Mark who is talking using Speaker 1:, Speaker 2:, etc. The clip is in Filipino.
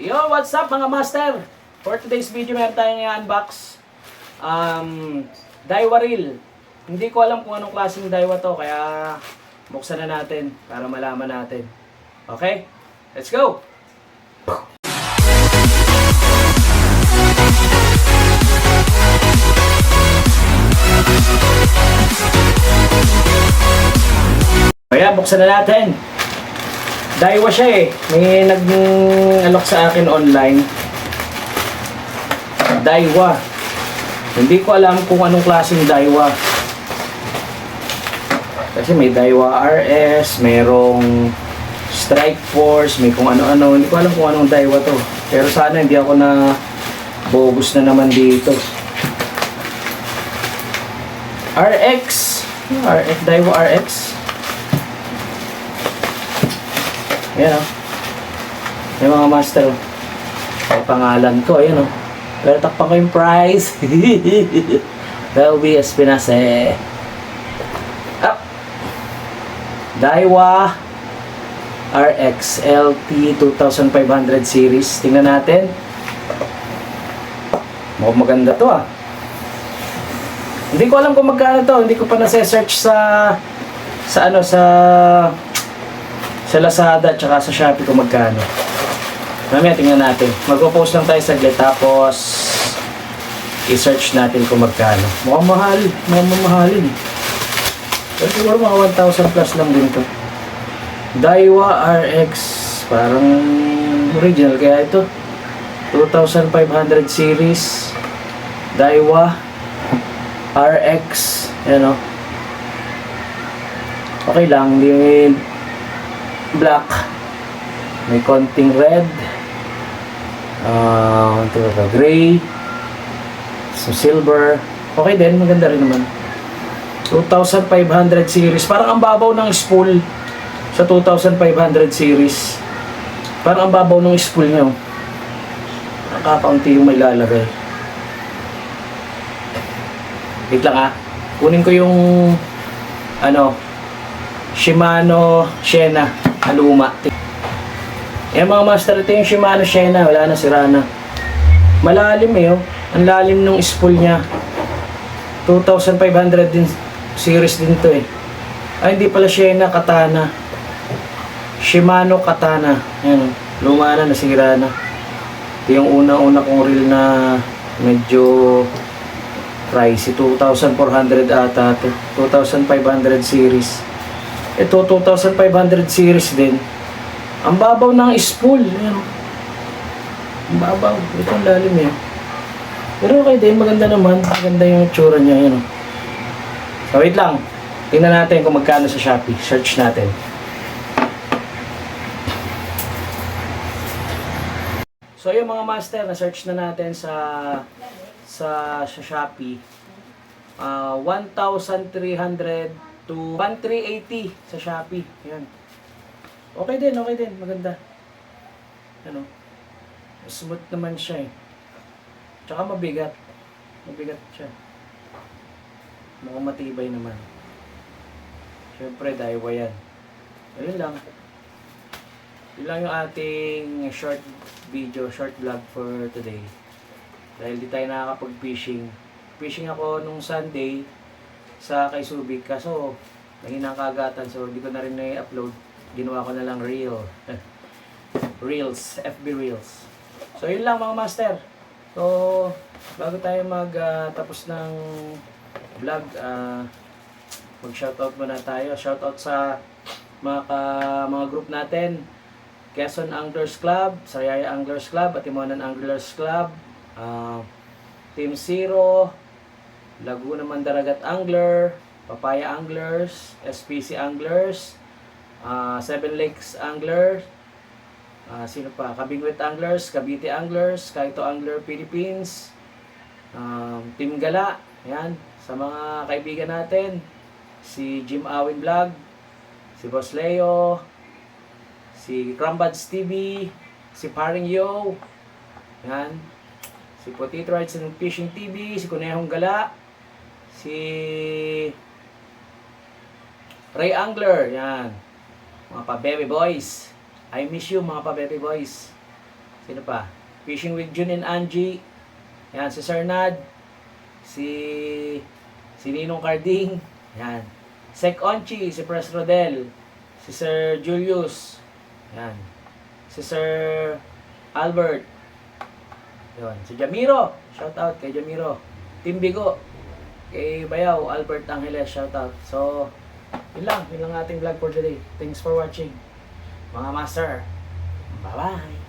Speaker 1: Yo, what's up mga master? For today's video, meron tayong i-unbox. Daiwa reel. Hindi ko alam kung anong klaseng Daiwa to, kaya buksan na natin para malaman natin. Okay? Let's go! Kaya buksan na natin. Daiwa siya eh. May nag-alok sa akin online. Daiwa. Hindi ko alam kung anong klaseng Daiwa. Kasi may Daiwa RS, mayroong Strike Force, may kung ano-ano. Hindi ko alam kung anong Daiwa to. Pero sana hindi ako na bogus na naman dito. RX. Daiwa RX. Ayan o. Yung mga master o. May pangalan ko. Ayan o. Pero takpan ko yung price. Belby Espinase. Up. Daiwa RX LT 2500 series. Tingnan natin. Mukhang maganda to ah. Hindi ko alam kung magkano to. Hindi ko pa nase-search sa Lazada at saka sa Shopee kung magkano. Mamaya tingnan natin. Magpo-post lang tayo saglit tapos i-search natin kung magkano. Mukhang mahal. Mukhang mamahalin. Pero siguro mga 1,000 plus lang din to. Daiwa RX. Parang original kaya ito. 2,500 series. Daiwa RX. Yan o. Okay lang. Hindi black, may konting red, gray, so silver, okay din, maganda rin naman. 2,500 series, parang ang babaw ng spool sa 2,500 series, parang ang babaw ng spool nyo, nakakaunti yung may lalagay. Wait lang kunin ko yung Shimano Shena luma. Yan mga master, ito yung Shimano Shena, wala na, sira na. Malalim eh, oh. Ang lalim nung spool niya. 2,500 din series din to eh. Ay, hindi pala Shena, Katana. Shimano Katana. Yan, luma na, nasira na. Ito yung una-una kong reel na medyo pricey. 2,400 ata ito. 2,500 series. Ito, 2,500 series din. Ang babaw ng spool. Ayan. Ang babaw. Ito ang lalim eh. Pero okay din. Maganda naman. Maganda yung tsura niya. Ayan. So, wait lang. Tingnan natin kung magkano sa Shopee. Search natin. So, yung mga master, na-search na natin sa Shopee. 1,300 to 1,380 sa Shopee. Ayan. Okay din. Maganda. Ano? Smooth naman siya eh. Tsaka mabigat. Mabigat siya. Mukhang matibay naman. Siyempre, Daiwa yan. Ayun lang. Yun lang yung ating short video, short vlog for today. Dahil di tayo nakakapag-fishing. Fishing ako nung Sunday sa kay Subic, kaso nahinang kagatan, so hindi ko na rin na-upload. Ginawa ko na lang reel. Reels, FB Reels. So yun lang mga master. So bago tayo tapos ng vlog, mag-shoutout muna tayo. Shoutout sa mga group natin. Quezon Anglers Club, Sariaya Anglers Club, Atimonan Anglers Club, Team Zero, Laguna Mandaragat Angler, Papaya Anglers, SPC Anglers, Seven Lakes Angler, sino pa? Kabingwit Anglers, Cavite Anglers, Kaito Angler Philippines, Team Gala, yan, sa mga kaibigan natin, si Jim Awin Vlog, si Boss Leo, si Crambads TV, si Paring Yo, yan, si Potato Rides and Fishing TV, si Kunehong Gala, si Ray Angler, yan. Mga pa-baby boys. I miss you mga pa-baby boys. Si Sino pa? Fishing with Jun and Angie. Yan, si Sir Nad. Si Ninong Carding. Yan. Sec Onchi, si Pres Rodel. Si Sir Julius. Yan. Si Sir Albert. Yun. Si Jamiro. Shout out kay Jamiro. Team Bigo. Kay Bayaw, Albert Angeles. Shout out. So, yun lang ating vlog for today. Thanks for watching. Mga master. Bye-bye.